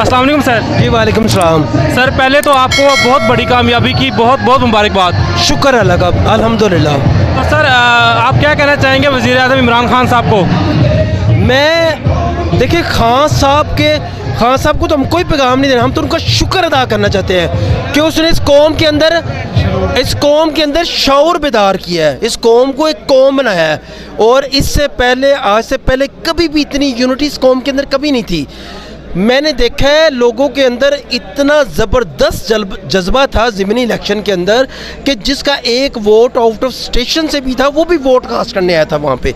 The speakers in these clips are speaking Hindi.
अस्सलाम वालेकुम सर। जी वालेकुम सलाम। सर पहले तो आपको बहुत बड़ी कामयाबी की बहुत बहुत मुबारकबाद। शुक्र अल्लाह का, अल्हम्दुलिल्लाह। तो सर आप क्या कहना चाहेंगे वज़ीर आज़म इमरान खान साहब को? मैं देखिए खान साहब को तो हम कोई पैगाम नहीं देना, हम तो उनका शुक्र अदा करना चाहते हैं कि उसने इस कौम के अंदर शऊर बेदार किया है, इस कौम को एक कौम बनाया है। और इससे पहले, आज से पहले कभी भी इतनी यूनिटी इस कौम के अंदर कभी नहीं थी। मैंने देखा है लोगों के अंदर इतना ज़बरदस्त जज्बा था ज़िमनी इलेक्शन के अंदर कि जिसका एक वोट आउट ऑफ स्टेशन से भी था वो भी वोट कास्ट करने आया था वहाँ पे।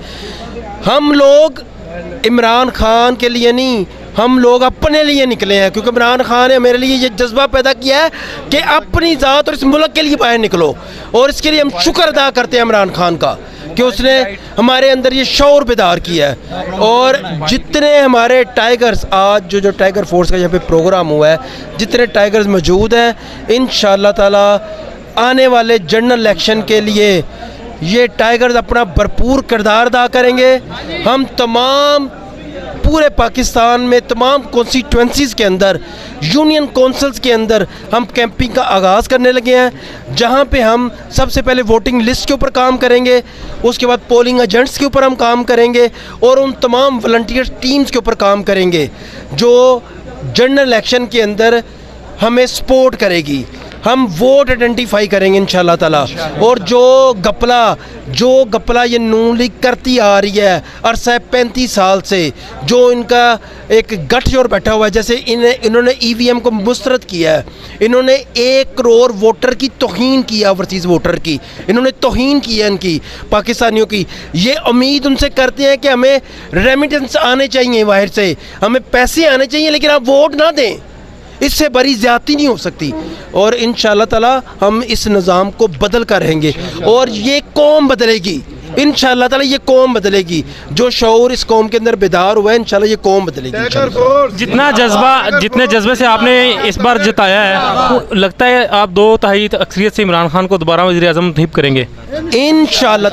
हम लोग इमरान खान के लिए नहीं, हम लोग अपने लिए निकले हैं, क्योंकि इमरान खान ने मेरे लिए ये जज्बा पैदा किया है कि अपनी ज़ात और इस मुल्क के लिए बाहर निकलो। और इसके लिए हम शुक्र अदा करते हैं इमरान खान का कि उसने हमारे अंदर ये शऊर बेदार किया है। और जितने हमारे टाइगर्स, आज जो टाइगर फोर्स का यहाँ पे प्रोग्राम हुआ है, जितने टाइगर्स मौजूद हैं, इंशाअल्लाह ताला आने वाले जनरल इलेक्शन के लिए ये टाइगर्स अपना भरपूर किरदार अदा करेंगे। हम तमाम पूरे पाकिस्तान में तमाम कॉन्स्टिट्यूंसीज़ के अंदर, यूनियन काउंसिल्स के अंदर हम कैंपिंग का आगाज़ करने लगे हैं, जहां पे हम सबसे पहले वोटिंग लिस्ट के ऊपर काम करेंगे, उसके बाद पोलिंग एजेंट्स के ऊपर हम काम करेंगे और उन तमाम वॉलंटियर टीम्स के ऊपर काम करेंगे जो जनरल इलेक्शन के अंदर हमें सपोर्ट करेगी। हम वोट आइडेंटिफाई करेंगे इंशाअल्लाह ताला। और जो गपला ये नून लीग करती आ रही है अरसा 35 साल से, जो इनका एक गठजोड़ बैठा हुआ है, जैसे इन्होंने EVM को मुस्तरद किया है, इन्होंने 1 करोड़ वोटर की तौहीन किया, ओवरसीज़ वोटर की इन्होंने तौहीन की है इनकी, पाकिस्तानियों की। ये उम्मीद उनसे करते हैं कि हमें रेमिटेंस आने चाहिए बाहर से, हमें पैसे आने चाहिए, लेकिन आप वोट ना दें, इससे बड़ी ज़्यादती नहीं हो सकती। और इंशाअल्लाह ताला हम इस निज़ाम को बदल कर रहेंगे और ये कौम बदलेगी, इंशाअल्लाह ताला ये कौम बदलेगी। जो शऊर इस कौम के अंदर बेदार हुआ है, इंशाअल्लाह ये कौम बदलेगी। जितने जज्बे से आपने इस बार जताया है, तो लगता है आप 2/3 अक्सरियत से इमरान खान को दोबारा वज़ीर आज़म तहसीब करेंगे इंशाअल्लाह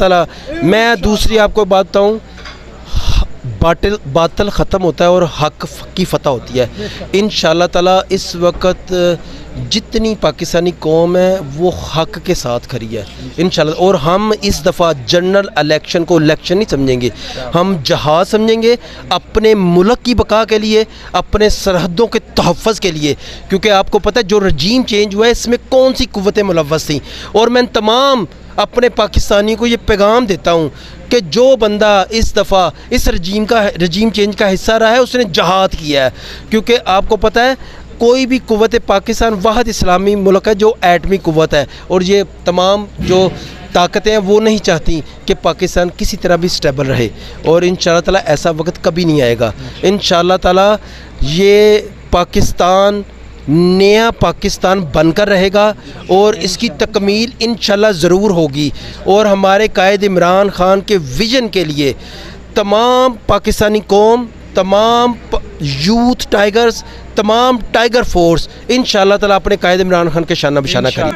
ताला। मैं दूसरी आपको बात बताऊँ, बातिल ख़त्म होता है और हक़ की फ़तह होती है। इंशाअल्लाह ताला इस वक्त जितनी पाकिस्तानी कौम है वो हक़ के साथ खड़ी है इंशाअल्लाह। और हम इस दफ़ा जनरल इलेक्शन को इलेक्शन नहीं समझेंगे, हम जहाज़ समझेंगे अपने मुल्क की बका के लिए, अपने सरहदों के तहफ़्फ़ुज़ के लिए। क्योंकि आपको पता है जो रजीम चेंज हुआ है इसमें कौन सी कुव्वतें मुलव्वस थी। और मैं तमाम अपने पाकिस्तानी को ये पैगाम देता हूँ कि जो बंदा इस दफ़ा इस रजीम चेंज का हिस्सा रहा है उसने जहाद किया है। क्योंकि आपको पता है कोई भी कुव्वत, पाकिस्तान वाहिद इस्लामी मुल्क है जो एटमी कुव्वत है, और ये तमाम जो ताकतें हैं वो नहीं चाहती कि पाकिस्तान किसी तरह भी स्टेबल रहे। और इंशाअल्लाह ताला ऐसा वक्त कभी नहीं आएगा। इंशाअल्लाह ताला ये पाकिस्तान नया पाकिस्तान बनकर रहेगा और इसकी तकमील इंशाअल्लाह ज़रूर होगी। और हमारे कायद इमरान खान के विज़न के लिए तमाम पाकिस्तानी कौम, तमाम यूथ टाइगर्स, तमाम टाइगर फोर्स इंशाअल्लाह ताला अपने कायद इमरान खान के शाना बिशाना करें।